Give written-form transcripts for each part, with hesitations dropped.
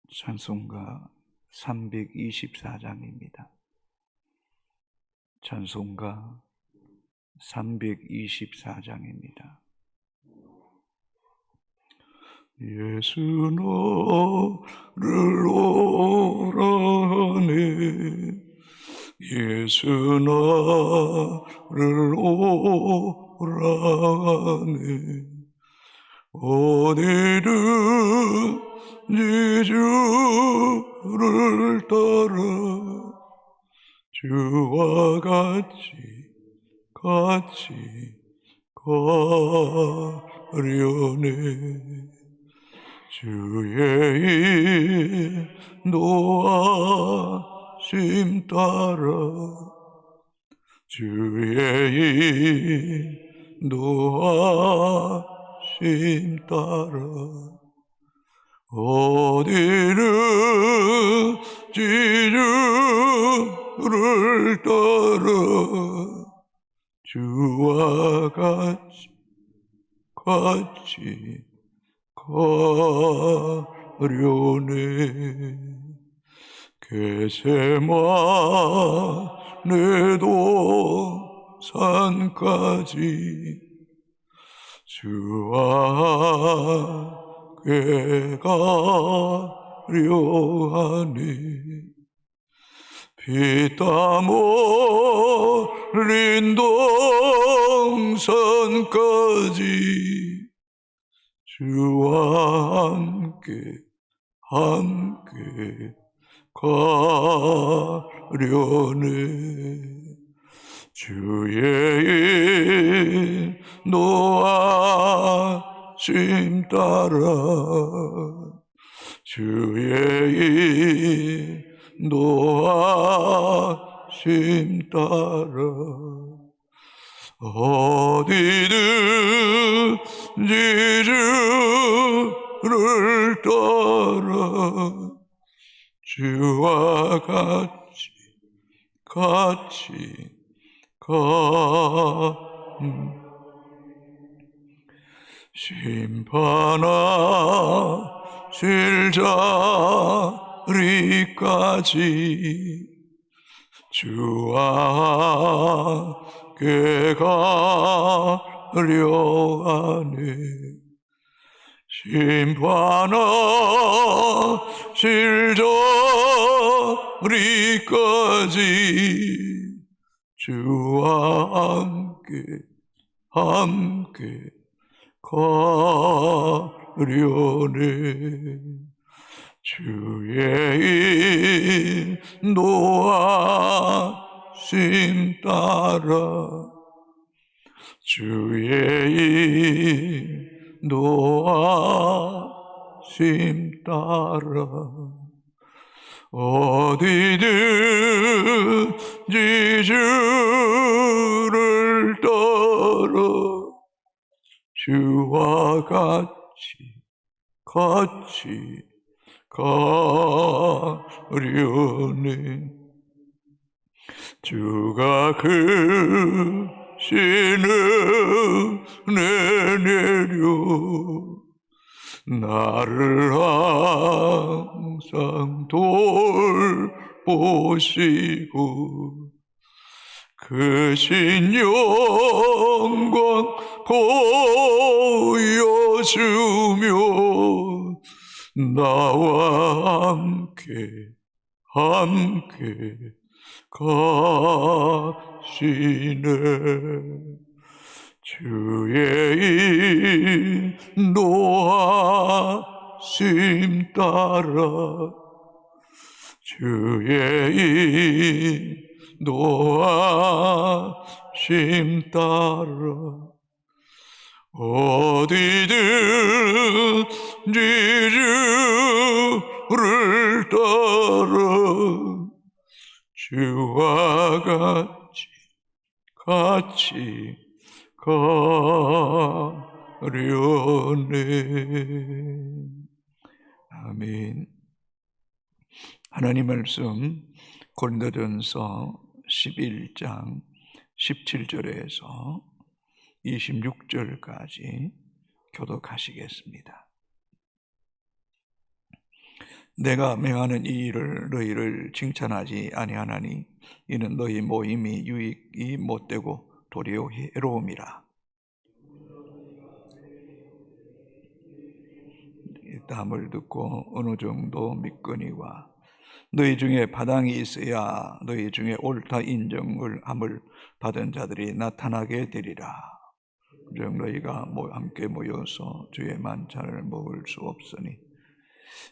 찬송가 324장입니다. 찬송가 324장입니다. 예수 나를 오라네, 예수 나를 오라네. 어디든지 주를 따라 주와 같이 가려네. 주의 인도하심 따라 주의 인도하심 따라 어디든지 주를 따라 주와 같이 가려네. 겟세마네 동산까지 주와 함께 가려하니 피땀 흘린 동산까지 주와 함께 가려네. 주의 인도하심 따라 주의 인도하심 따라 어디든지 주를 따라 주와 같이 심판하실 자리까지 주와 함께 가려하네. 심판하실 자리까지 주와 함께 가려네. 주의 인도하심 따라 주의 인도하심 따라 어디든지 주를 따라 주와 같이 가려네. 주가 크신 은혜 내려 나를 항상 돌보시고 크신 영광 보여주며 나와 함께 가시네. 주의 인도하심 따라 주의 인도하심 따라 어디든지 주를 따라 주와 같이 가려네. 아멘. 하나님 말씀 고린도전서 11장 17절에서 26절까지 교독하시겠습니다. 내가 명하는 이 일을 너희를 칭찬하지 아니하나니 이는 너희 모임이 유익이 못되고 도리어 해로움이라. 이 담을 듣고 어느 정도 믿거니와 너희 중에 바당이 있어야 너희 중에 옳다 인정을 함을 받은 자들이 나타나게 되리라. 즉 너희가 함께 모여서 주의 만찬을 먹을 수 없으니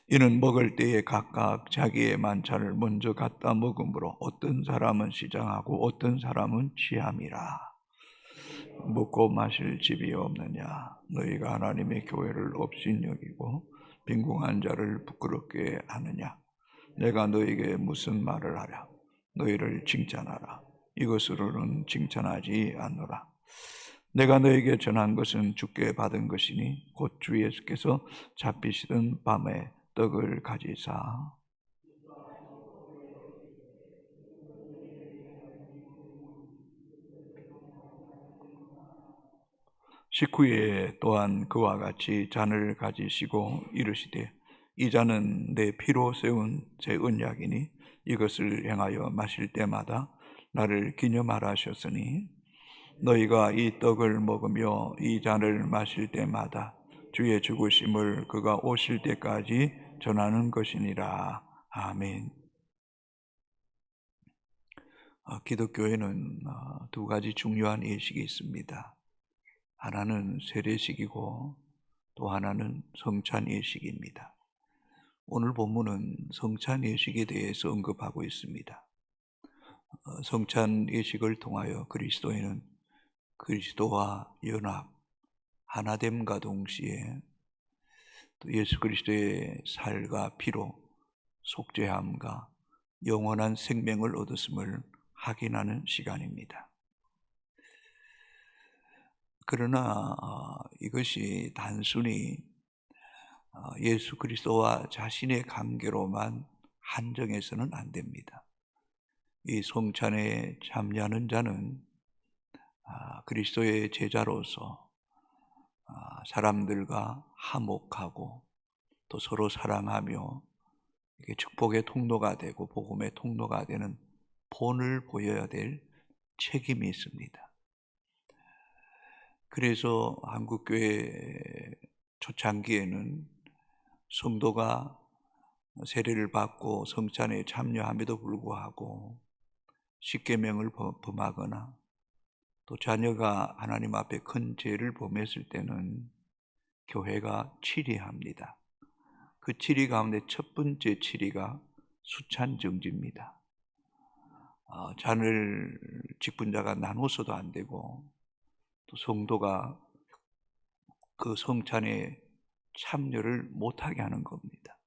이는 먹을 때에 각각 자기의 만찬을 먼저 갖다 먹으므로 어떤 사람은 시장하고 어떤 사람은 취함이라. 먹고 마실 집이 없느냐. 너희가 하나님의 교회를 업신여기고 빈궁한 자를 부끄럽게 하느냐. 내가 너희에게 무슨 말을 하랴. 너희를 칭찬하라. 이것으로는 칭찬하지 않노라. 내가 너에게 전한 것은 주께 받은 것이니 곧 주 예수께서 잡히시던 밤에 떡을 가지사 식후에 또한 그와 같이 잔을 가지시고 이르시되 이 잔은 내 피로 세운 제 언약이니 이것을 행하여 마실 때마다 나를 기념하라 하셨으니 너희가 이 떡을 먹으며 이 잔을 마실 때마다 주의 죽으심을 그가 오실 때까지 전하는 것이니라. 아멘. 기독교에는 두 가지 중요한 예식이 있습니다. 하나는 세례식이고 또 하나는 성찬 예식입니다. 오늘 본문은 성찬 예식에 대해서 언급하고 있습니다. 성찬 예식을 통하여 그리스도인은 그리스도와 연합, 하나됨과 동시에 또 예수 그리스도의 살과 피로 속죄함과 영원한 생명을 얻었음을 확인하는 시간입니다. 그러나 이것이 단순히 예수 그리스도와 자신의 관계로만 한정해서는 안 됩니다. 이 성찬에 참여하는 자는 그리스도의 제자로서 사람들과 화목하고 또 서로 사랑하며 이게 축복의 통로가 되고 복음의 통로가 되는 본을 보여야 될 책임이 있습니다. 그래서 한국교회 초창기에는 성도가 세례를 받고 성찬에 참여함에도 불구하고 십계명을 범하거나 또 자녀가 하나님 앞에 큰 죄를 범했을 때는 교회가 치리합니다. 그 치리 가운데 첫 번째 치리가 수찬정지입니다. 잔을 직분자가 나눠서도 안 되고 또 성도가 그 성찬에 참여를 못하게 하는 겁니다.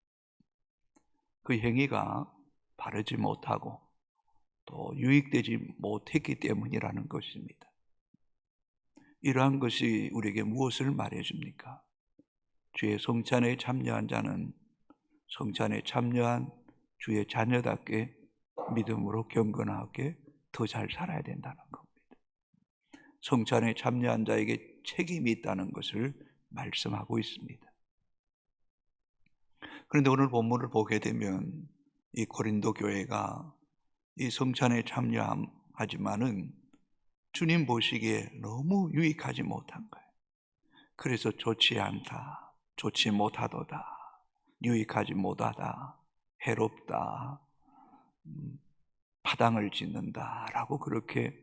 그 행위가 바르지 못하고 또 유익되지 못했기 때문이라는 것입니다. 이러한 것이 우리에게 무엇을 말해줍니까? 주의 성찬에 참여한 자는 성찬에 참여한 주의 자녀답게 믿음으로 경건하게 더 잘 살아야 된다는 겁니다. 성찬에 참여한 자에게 책임이 있다는 것을 말씀하고 있습니다. 그런데 오늘 본문을 보게 되면 이 고린도 교회가 이 성찬에 참여하지만은 주님 보시기에 너무 유익하지 못한 거예요. 그래서 좋지 않다, 좋지 못하도다, 유익하지 못하다, 해롭다, 파당을 짓는다라고 그렇게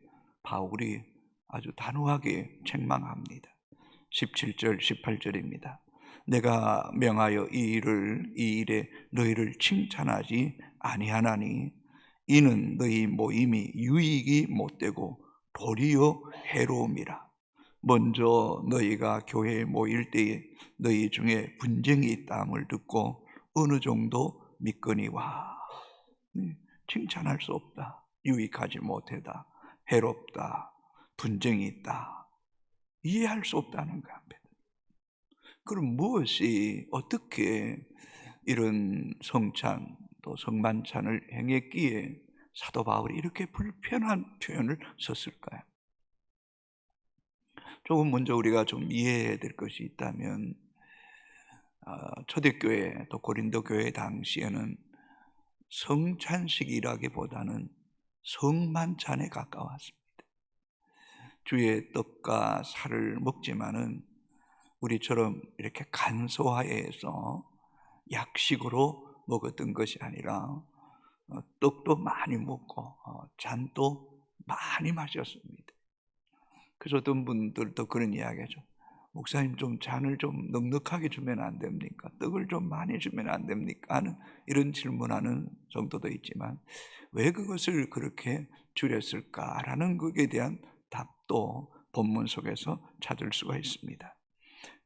바울이 아주 단호하게 책망합니다. 17절, 18절입니다. 내가 명하여 이 일에 너희를 칭찬하지 아니하나니 이는 너희 모임이 유익이 못되고 도리어 해로움이라. 먼저 너희가 교회에 모일 때에 너희 중에 분쟁이 있다함을 듣고 어느 정도 믿거니와. 칭찬할 수 없다, 유익하지 못하다, 해롭다, 분쟁이 있다, 이해할 수 없다는 겁니다. 그럼 무엇이 어떻게 이런 성찬 또 성만찬을 행했기에 사도 바울이 이렇게 불편한 표현을 썼을까요? 조금 먼저 우리가 좀 이해해야 될 것이 있다면 초대교회 또 고린도 교회 당시에는 성찬식이라기보다는 성만찬에 가까웠습니다. 주의 떡과 살을 먹지만은 우리처럼 이렇게 간소화해서 약식으로 먹었던 것이 아니라 떡도 많이 먹고 잔도 많이 마셨습니다. 그래서 어떤 분들도 그런 이야기하죠. 목사님, 좀 잔을 좀 넉넉하게 주면 안 됩니까? 떡을 좀 많이 주면 안 됩니까? 하는 이런 질문하는 정도도 있지만 왜 그것을 그렇게 줄였을까라는 것에 대한 답도 본문 속에서 찾을 수가 있습니다.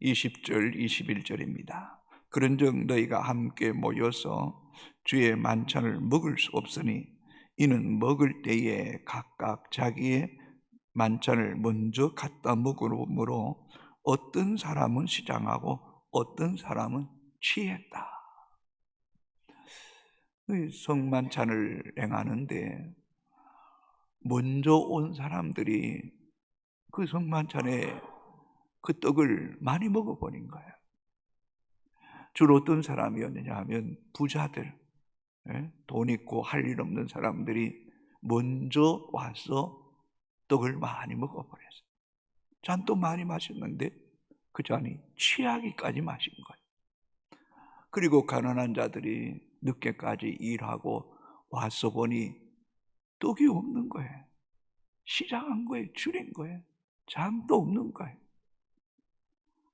20절 21절입니다. 그런즉 너희가 함께 모여서 주의 만찬을 먹을 수 없으니 이는 먹을 때에 각각 자기의 만찬을 먼저 갖다 먹으므로 어떤 사람은 시장하고 어떤 사람은 취했다. 성만찬을 행하는데 먼저 온 사람들이 그 성만찬에 그 떡을 많이 먹어버린 거예요. 주로 어떤 사람이었느냐 하면 부자들, 돈 있고 할 일 없는 사람들이 먼저 와서 떡을 많이 먹어버렸어요. 잔도 많이 마셨는데 그 잔이 취하기까지 마신 거예요. 그리고 가난한 자들이 늦게까지 일하고 와서 보니 떡이 없는 거예요. 시장한 거예요. 줄인 거예요. 잔도 없는 거예요.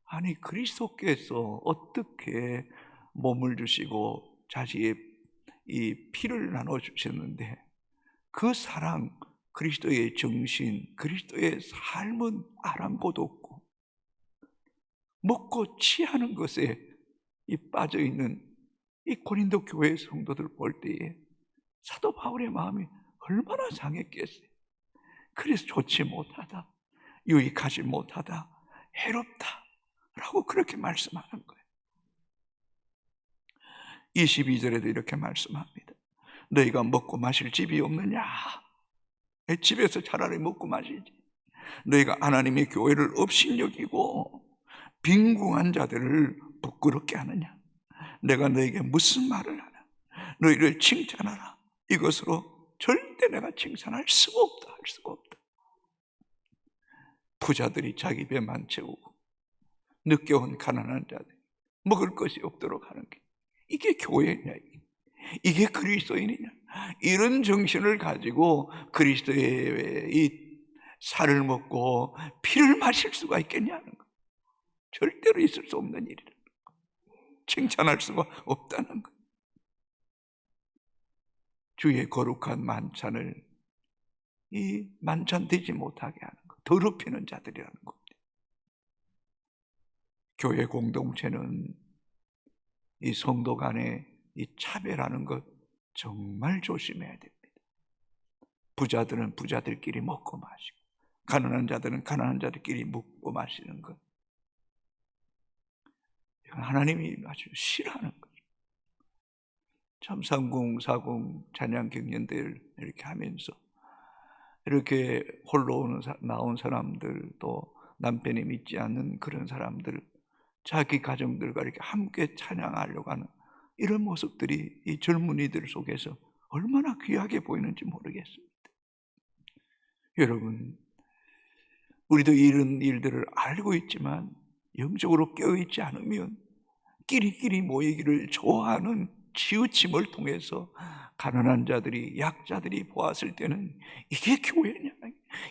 아니, 그리스도께서 어떻게 몸을 주시고 자신의 이 피를 나눠주셨는데 그 사랑, 그리스도의 정신, 그리스도의 삶은 아랑곳 없고 먹고 취하는 것에 이 빠져있는 이 고린도 교회 성도들 볼 때에 사도 바울의 마음이 얼마나 상했겠어요. 그래서 좋지 못하다, 유익하지 못하다, 해롭다 라고 그렇게 말씀하는 거예요. 22절에도 이렇게 말씀합니다. 너희가 먹고 마실 집이 없느냐? 집에서 차라리 먹고 마시지. 너희가 하나님의 교회를 업신여기고 빈궁한 자들을 부끄럽게 하느냐? 내가 너에게 무슨 말을 하나? 너희를 칭찬하라. 이것으로 절대 내가 칭찬할 수가 없다. 할 수가 없다. 부자들이 자기 배만 채우고 늦게 온 가난한 자들 먹을 것이 없도록 하는 게 이게 교회냐? 이게 그리스도인이냐? 이런 정신을 가지고 그리스도의 이 살을 먹고 피를 마실 수가 있겠냐는 거. 절대로 있을 수 없는 일이라. 칭찬할 수가 없다는 거. 주의 거룩한 만찬을 이 만찬 되지 못하게 하는 거, 더럽히는 자들이라는 겁니다. 교회 공동체는 이 성도 간의 이 차별하는 것 정말 조심해야 됩니다. 부자들은 부자들끼리 먹고 마시고 가난한 자들은 가난한 자들끼리 먹고 마시는 것, 이건 하나님이 아주 싫어하는 거죠. 참 상궁사궁 찬양 경연들 이렇게 하면서 이렇게 홀로 나온 사람들, 또 남편이 믿지 않는 그런 사람들, 자기 가정들과 이렇게 함께 찬양하려고 하는 이런 모습들이 이 젊은이들 속에서 얼마나 귀하게 보이는지 모르겠습니다. 여러분, 우리도 이런 일들을 알고 있지만 영적으로 깨어있지 않으면 끼리끼리 모이기를 좋아하는 치우침을 통해서 가난한 자들이, 약자들이 보았을 때는 이게 교회냐,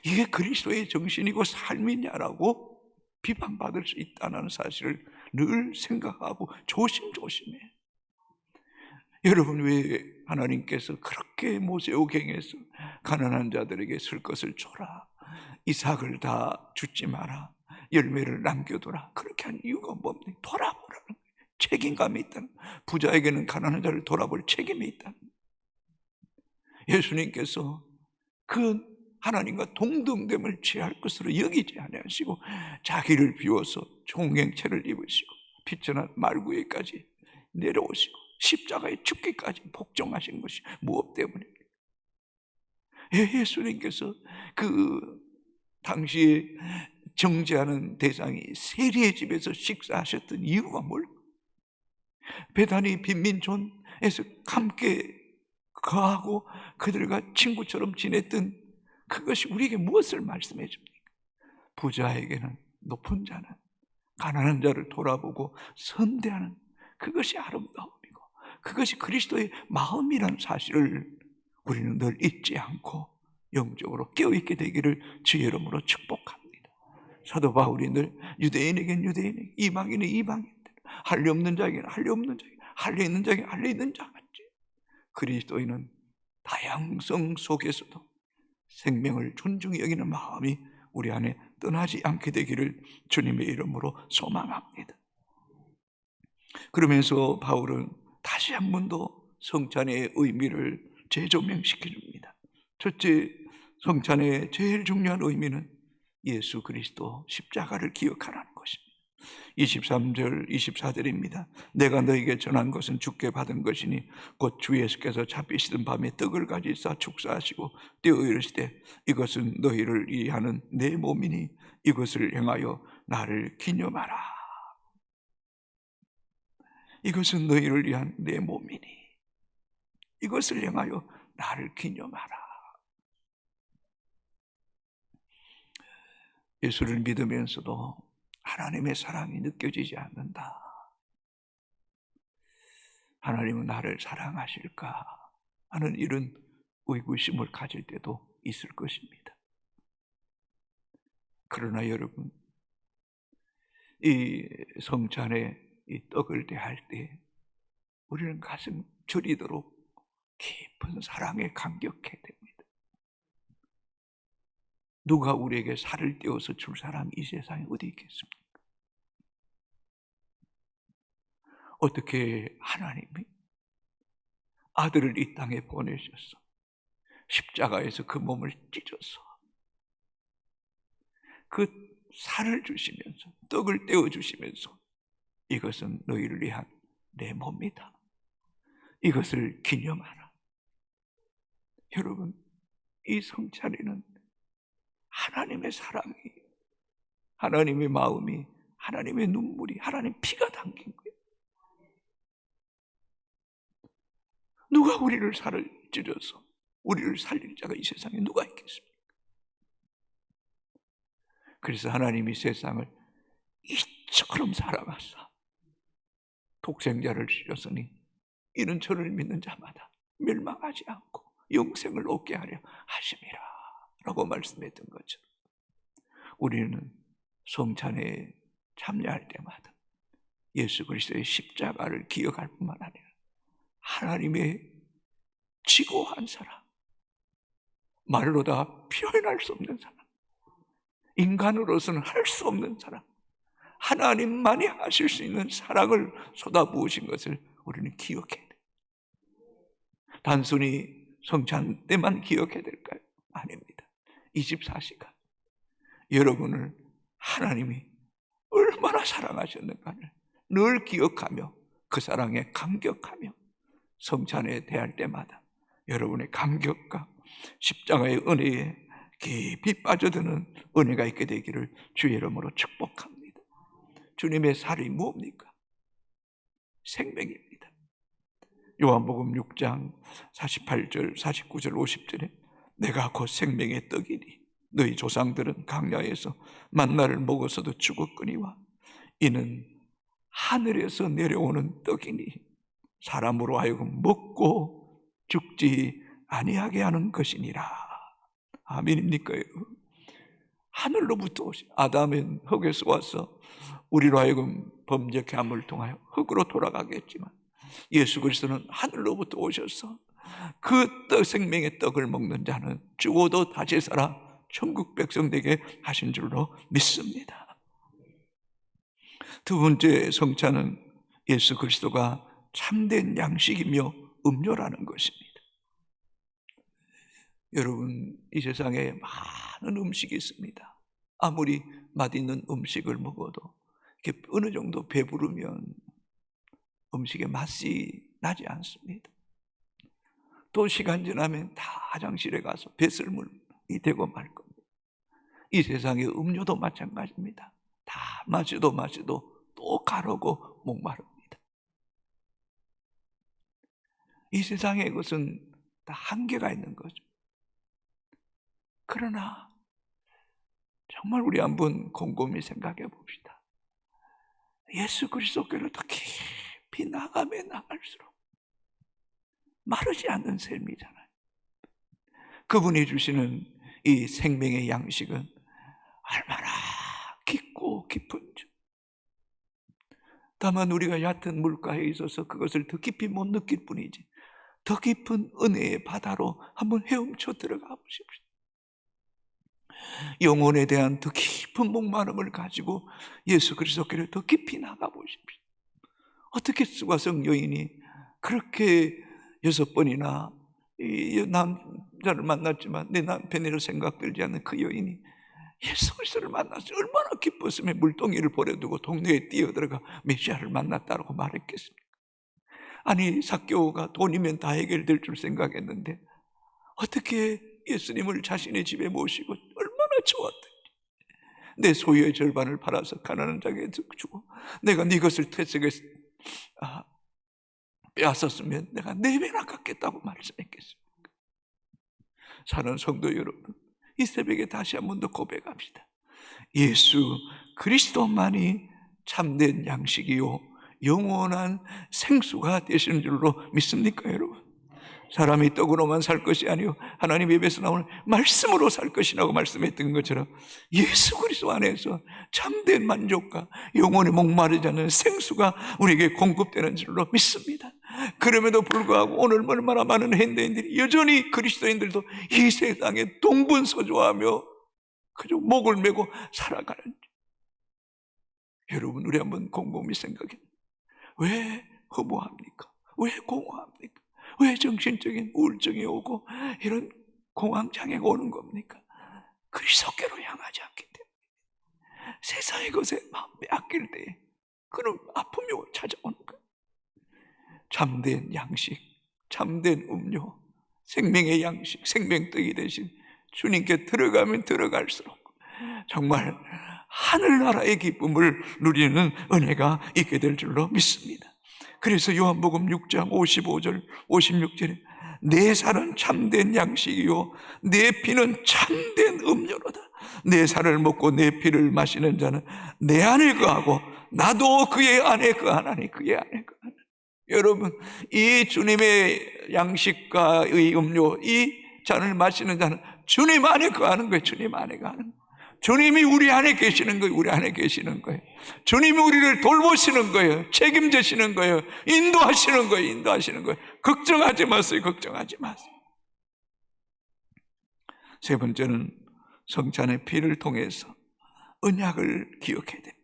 이게 그리스도의 정신이고 삶이냐라고 비판받을 수 있다는 사실을 늘 생각하고 조심조심해. 여러분, 왜 하나님께서 그렇게 모세오경에서 가난한 자들에게 쓸 것을 줘라, 이삭을 다 주지 마라, 열매를 남겨둬라, 그렇게 한 이유가 뭡니까? 돌아보라는 거예요. 책임감이 있다는 거예요. 부자에게는 가난한 자를 돌아볼 책임이 있다는 거예요. 예수님께서 그 하나님과 동등됨을 취할 것으로 여기지 아니하시고 자기를 비워서 종행체를 입으시고 피천한 말구에까지 내려오시고 십자가에 죽기까지 복종하신 것이 무엇 때문입니까? 예수님께서 그 당시에 정죄하는 대상이 세리의 집에서 식사하셨던 이유가 뭘까? 베다니 빈민촌에서 함께 거하고 그들과 친구처럼 지냈던 그것이 우리에게 무엇을 말씀해 줍니까? 부자에게는 높은 자는 가난한 자를 돌아보고 선대하는 그것이 아름다움이고 그것이 그리스도의 마음이라는 사실을 우리는 늘 잊지 않고 영적으로 깨어있게 되기를 주의 이름으로 축복합니다. 사도 바울이 늘 유대인에겐 유대인에게, 이방인은 이방인, 할례 없는 자에게는 할례 없는 자에게, 할례 있는 자에게는 할례 있는 자같이 그리스도인은 다양성 속에서도 생명을 존중히 여기는 마음이 우리 안에 떠나지 않게 되기를 주님의 이름으로 소망합니다. 그러면서 바울은 다시 한 번 더 성찬의 의미를 재조명시켜 줍니다. 첫째, 성찬의 제일 중요한 의미는 예수 그리스도 십자가를 기억하라는 것입니다. 23절 24절입니다. 내가 너에게 전한 것은 주께 받은 것이니 곧 주 예수께서 잡히시던 밤에 떡을 가지사 축사하시고 떼어 이르시되 이것은 너희를 위하는 내 몸이니 이것을 행하여 나를 기념하라. 이것은 너희를 위한 내 몸이니 이것을 행하여 나를 기념하라. 예수를 믿으면서도 하나님의 사랑이 느껴지지 않는다. 하나님은 나를 사랑하실까 하는 이런 의구심을 가질 때도 있을 것입니다. 그러나 여러분, 이 성찬에 이 떡을 대할 때 우리는 가슴 저리도록 깊은 사랑에 감격해야 됩니다. 누가 우리에게 살을 떼어서 줄 사람이 이 세상에 어디 있겠습니까? 어떻게 하나님이 아들을 이 땅에 보내셔서 십자가에서 그 몸을 찢어서 그 살을 주시면서 떡을 떼어 주시면서 이것은 너희를 위한 내 몸이다. 이것을 기념하라. 여러분, 이 성찬에는 하나님의 사랑이, 하나님의 마음이, 하나님의 눈물이, 하나님의 피가 담긴 거예요. 누가 우리를 살을 찢어서 우리를 살릴 자가 이 세상에 누가 있겠습니까? 그래서 하나님이 세상을 이처럼 사랑하사 독생자를 주셨으니 이는 저를 믿는 자마다 멸망하지 않고 영생을 얻게 하려 하심이라 라고 말씀했던 거죠. 우리는 성찬에 참여할 때마다 예수 그리스도의 십자가를 기억할 뿐만 아니라 하나님의 지고한 사랑, 말로 다 표현할 수 없는 사랑, 인간으로서는 할 수 없는 사랑, 하나님만이 하실 수 있는 사랑을 쏟아부으신 것을 우리는 기억해야 돼요. 단순히 성찬 때만 기억해야 될까요? 아닙니다. 24시간 여러분을 하나님이 얼마나 사랑하셨는가를 늘 기억하며 그 사랑에 감격하며 성찬에 대할 때마다 여러분의 감격과 십자가의 은혜에 깊이 빠져드는 은혜가 있게 되기를 주의 이름으로 축복합니다. 주님의 살이 뭡니까? 생명입니다. 요한복음 6장 48절, 49절, 50절에 내가 곧 생명의 떡이니 너희 조상들은 광야에서 만나를 먹어서도 죽었거니와 이는 하늘에서 내려오는 떡이니 사람으로 하여금 먹고 죽지 아니하게 하는 것이니라. 아멘입니까? 하늘로부터 오신 아담은 흙에서 와서 우리로 하여금 범죄케 함을 통하여 흙으로 돌아가겠지만 예수 그리스도는 하늘로부터 오셔서 그 떡, 생명의 떡을 먹는 자는 죽어도 다시 살아 천국 백성 되게 하신 줄로 믿습니다. 두 번째 성찬은 예수 그리스도가 참된 양식이며 음료라는 것입니다. 여러분, 이 세상에 많은 음식이 있습니다. 아무리 맛있는 음식을 먹어도 이렇게 어느 정도 배부르면 음식의 맛이 나지 않습니다. 또 시간 지나면 다 화장실에 가서 배설물이 되고 말 겁니다. 이 세상의 음료도 마찬가지입니다. 다 마셔도 또 가르고 목마릅니다. 이 세상의 것은 다 한계가 있는 거죠. 그러나 정말 우리 한번 곰곰이 생각해 봅시다. 예수 그리스도께로 더 깊이 나가면 나갈수록 마르지 않는 삶이잖아요. 그분이 주시는 이 생명의 양식은 얼마나 깊고 깊은지. 다만 우리가 얕은 물가에 있어서 그것을 더 깊이 못 느낄 뿐이지, 더 깊은 은혜의 바다로 한번 헤엄쳐 들어가 보십시오. 영혼에 대한 더 깊은 목마름을 가지고 예수 그리스도께로 더 깊이 나가 보십시오. 어떻게 수가성 여인이 그렇게 6번이나 이 남자를 만났지만 내 남편이라 생각 들지 않는 그 여인이 예수 그리스도를 만나서 얼마나 기뻤으면 물동이를 버려두고 동네에 뛰어들어가 메시아를 만났다고 말했겠습니까? 아니, 삭개오가 돈이면 다 해결될 줄 생각했는데 어떻게 예수님을 자신의 집에 모시고 얼마나 좋았던지. 내 소유의 절반을 팔아서 가난한 자에게 주고 내가 네 것을 퇴색에 빼앗았으면 내가 4배나 갚겠다고 말씀했겠습니까? 사는 성도 여러분, 이 새벽에 다시 한 번 더 고백합시다. 예수 그리스도만이 참된 양식이요 영원한 생수가 되시는 줄로 믿습니까, 여러분? 사람이 떡으로만 살 것이 아니요 하나님 입에서 나오는 말씀으로 살 것이라고 말씀했던 것처럼 예수 그리스도 안에서 참된 만족과 영원히 목마르지 않는 생수가 우리에게 공급되는 줄로 믿습니다. 그럼에도 불구하고 오늘 얼마나 많은 현대인들이 여전히 그리스도인들도 이 세상에 동분서주하며 그저 목을 메고 살아가는지. 여러분, 우리 한번 곰곰이 생각해. 왜 허무합니까? 왜 공허합니까? 왜 정신적인 우울증이 오고 이런 공황장애가 오는 겁니까? 그리스도께로 향하지 않기 때문에. 세상의 것에 마음 빼앗길 때 그런 아픔이 찾아오는 거예요. 참된 양식, 참된 음료, 생명의 양식, 생명떡이 되신 주님께 들어가면 들어갈수록 정말 하늘나라의 기쁨을 누리는 은혜가 있게 될 줄로 믿습니다. 그래서 요한복음 6장 55절 56절에 내 살은 참된 양식이요 내 피는 참된 음료로다. 내 살을 먹고 내 피를 마시는 자는 내 안에 거하고 나도 그의 안에 거하나니 그의 안에 거하나니. 여러분, 이 주님의 양식과의 음료, 이 잔을 마시는 자는 주님 안에 거하는 거예요. 주님 안에 거하는 거예요. 주님이 우리 안에 계시는 거예요. 우리 안에 계시는 거예요. 주님이 우리를 돌보시는 거예요. 책임지시는 거예요. 인도하시는 거예요. 인도하시는 거예요. 걱정하지 마세요. 걱정하지 마세요. 세 번째는 성찬의 피를 통해서 언약을 기억해야 됩니다.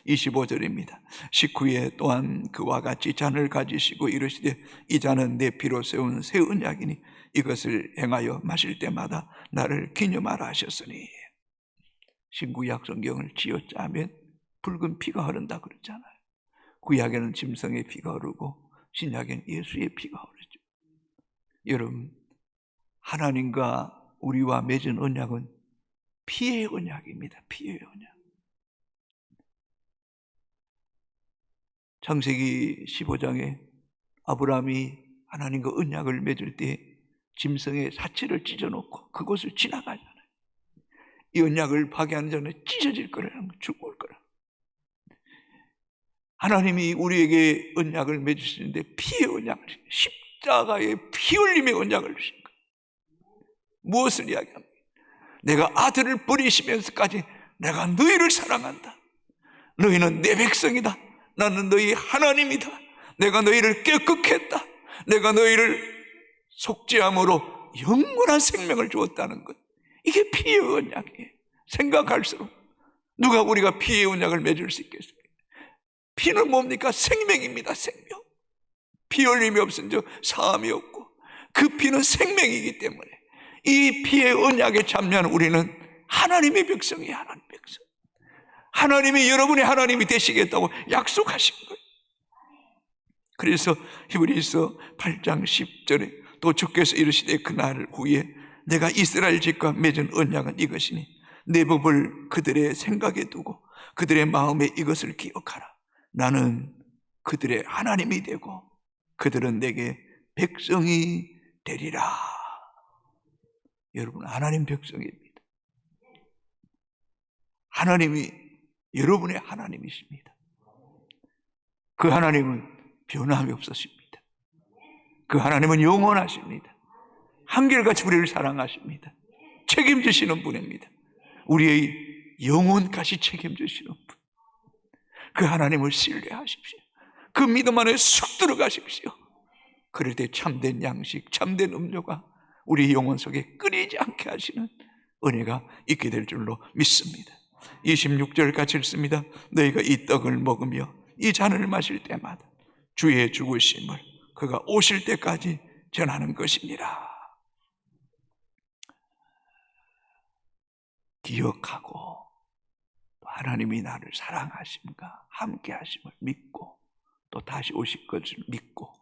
25절입니다. 식후에 또한 그와 같이 잔을 가지시고 이르시되 이 잔은 내 피로 세운 새 언약이니 이것을 행하여 마실 때마다 나를 기념하라 하셨으니. 신구약 성경을 쥐어짜면 붉은 피가 흐른다 그랬잖아요. 구약에는 짐승의 피가 흐르고 신약에는 예수의 피가 흐르죠. 여러분, 하나님과 우리와 맺은 언약은 피의 언약입니다. 피의 언약. 창세기 15장에 아브라함이 하나님과 언약을 맺을 때 짐승의 사체를 찢어놓고 그곳을 지나가잖아요. 이 언약을 파괴하는 자는 찢어질 거라는 거, 죽을 거라. 하나님이 우리에게 언약을 맺으시는데 피의 언약을, 십자가의 피 흘림의 언약을 주신 거예요. 무엇을 이야기합니까? 내가 아들을 버리시면서까지 내가 너희를 사랑한다. 너희는 내 백성이다. 나는 너희 하나님이다. 내가 너희를 깨끗했다. 내가 너희를 속죄함으로 영원한 생명을 주었다는 것. 이게 피의 언약이에요. 생각할수록 누가 우리가 피의 언약을 맺을 수 있겠습니까? 피는 뭡니까? 생명입니다. 생명. 피 흘림이 없은 즉 사함이 없고 그 피는 생명이기 때문에 이 피의 언약에 참여하는 우리는 하나님의 백성이에요. 하나님의 백성. 하나님이 여러분의 하나님이 되시겠다고 약속하신 거예요. 그래서 히브리서 8장 10절에 또 주께서 이르시되 그날 후에 내가 이스라엘 집과 맺은 언약은 이것이니 내 법을 그들의 생각에 두고 그들의 마음에 이것을 기억하라. 나는 그들의 하나님이 되고 그들은 내게 백성이 되리라. 여러분, 하나님 백성입니다. 하나님이 여러분의 하나님이십니다. 그 하나님은 변함이 없으십니다. 그 하나님은 영원하십니다. 한결같이 우리를 사랑하십니다. 책임지시는 분입니다. 우리의 영혼까지 책임지시는 분. 그 하나님을 신뢰하십시오. 그 믿음 안에 쑥 들어가십시오. 그럴 때 참된 양식, 참된 음료가 우리 영혼 속에 끊이지 않게 하시는 은혜가 있게 될 줄로 믿습니다. 26절 같이 읽습니다. 너희가 이 떡을 먹으며 이 잔을 마실 때마다 주의 죽으심을 그가 오실 때까지 전하는 것이니라. 기억하고 하나님이 나를 사랑하심과 함께 하심을 믿고 또 다시 오실 것을 믿고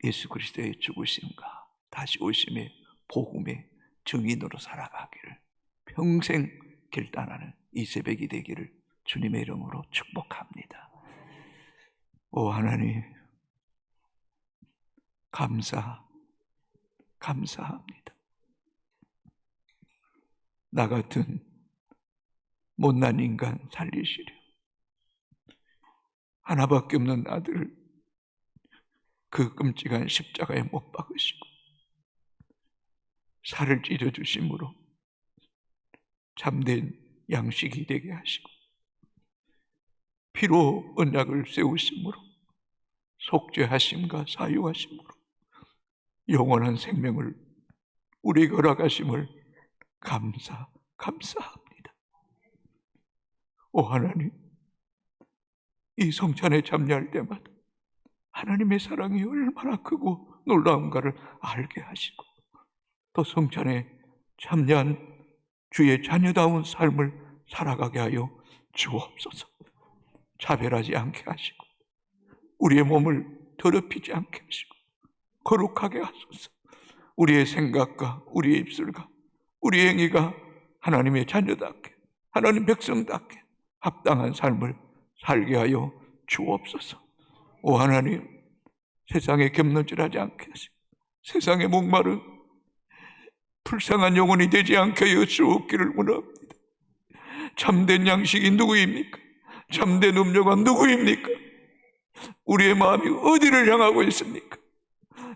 예수 그리스도의 죽으심과 다시 오심의 복음의 증인으로 살아가기를 평생 결단하는 이 새벽이 되기를 주님의 이름으로 축복합니다. 오 하나님, 감사합니다. 나 같은 못난 인간 살리시려 하나밖에 없는 아들을 그 끔찍한 십자가에 못 박으시고 살을 찢어주심으로 참된 양식이 되게 하시고 피로 언약을 세우심으로 속죄하심과 사유하심으로 영원한 생명을 우리에게 허락하심을 감사합니다. 오 하나님, 이 성찬에 참여할 때마다 하나님의 사랑이 얼마나 크고 놀라운가를 알게 하시고 또 성찬에 참여한 주의 자녀다운 삶을 살아가게 하여 주옵소서. 차별하지 않게 하시고 우리의 몸을 더럽히지 않게 하시고 거룩하게 하소서. 우리의 생각과 우리의 입술과 우리의 행위가 하나님의 자녀답게 하나님 백성답게 합당한 삶을 살게 하여 주옵소서. 오 하나님, 세상에 겹눈질하지 않게 하시고 세상에 목마른 불쌍한 영혼이 되지 않게 하여 주옵기를 원합니다. 참된 양식이 누구입니까? 참된 음료가 누구입니까? 우리의 마음이 어디를 향하고 있습니까?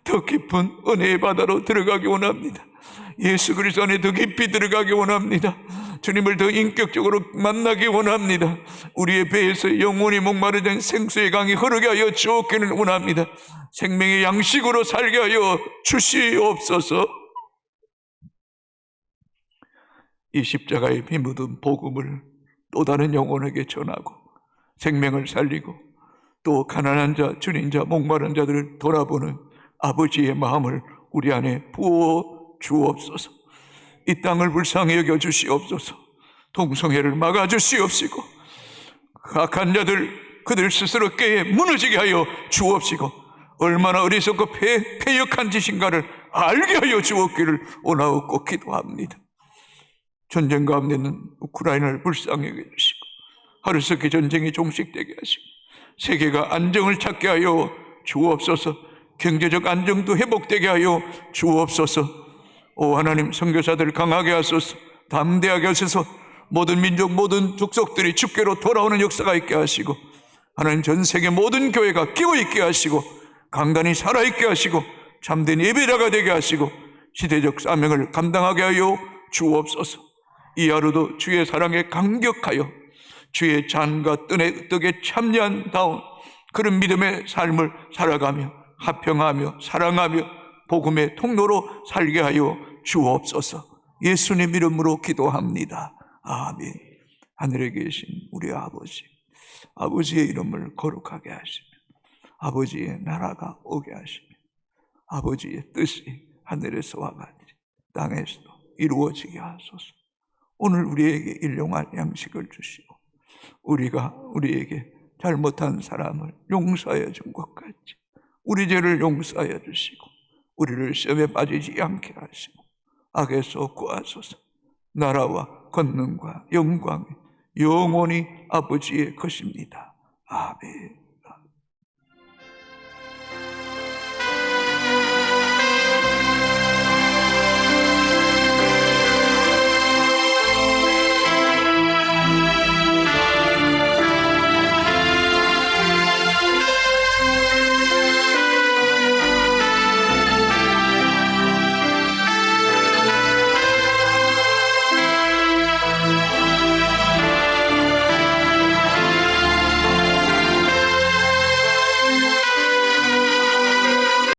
더 깊은 은혜의 바다로 들어가기 원합니다. 예수 그리스도 안에 더 깊이 들어가기 원합니다. 주님을 더 인격적으로 만나기 원합니다. 우리의 배에서 영원히 목마르던 생수의 강이 흐르게 하여 주옵기를 원합니다. 생명의 양식으로 살게 하여 주시옵소서. 이 십자가에 피 묻은 복음을 또 다른 영혼에게 전하고 생명을 살리고 또 가난한 자, 주린 자, 목마른 자들을 돌아보는 아버지의 마음을 우리 안에 부어 주옵소서. 이 땅을 불쌍히 여겨 주시옵소서. 동성애를 막아 주시옵시고 악한 자들 그들 스스로 깨에 무너지게 하여 주옵시고 얼마나 어리석고 패역한 짓인가를 알게 하여 주옵기를 원하옵고 기도합니다. 전쟁 가운데 있는 우크라이나를 불쌍히 여겨 주시고 하루속히 전쟁이 종식되게 하시고 세계가 안정을 찾게 하여 주옵소서. 경제적 안정도 회복되게 하여 주옵소서. 오 하나님, 선교사들을 강하게 하소서. 담대하게 하소서. 모든 민족 모든 족속들이 주께로 돌아오는 역사가 있게 하시고 하나님, 전 세계 모든 교회가 깨어있게 하시고 강단이 살아있게 하시고 참된 예배자가 되게 하시고 시대적 사명을 감당하게 하여 주옵소서. 이 하루도 주의 사랑에 감격하여 주의 잔과 떡에 참여한 다운 그런 믿음의 삶을 살아가며 화평하며 사랑하며 복음의 통로로 살게 하여 주옵소서. 예수님 이름으로 기도합니다. 아멘. 하늘에 계신 우리 아버지, 아버지의 이름을 거룩하게 하시며 아버지의 나라가 오게 하시며 아버지의 뜻이 하늘에서와 같이 땅에서도 이루어지게 하소서. 오늘 우리에게 일용할 양식을 주시고 우리가 우리에게 잘못한 사람을 용서하여 준 것 같이 우리 죄를 용서하여 주시고 우리를 시험에 빠지지 않게 하시고 악에서 구하소서. 나라와 권능과 영광이 영원히 아버지의 것입니다. 아멘.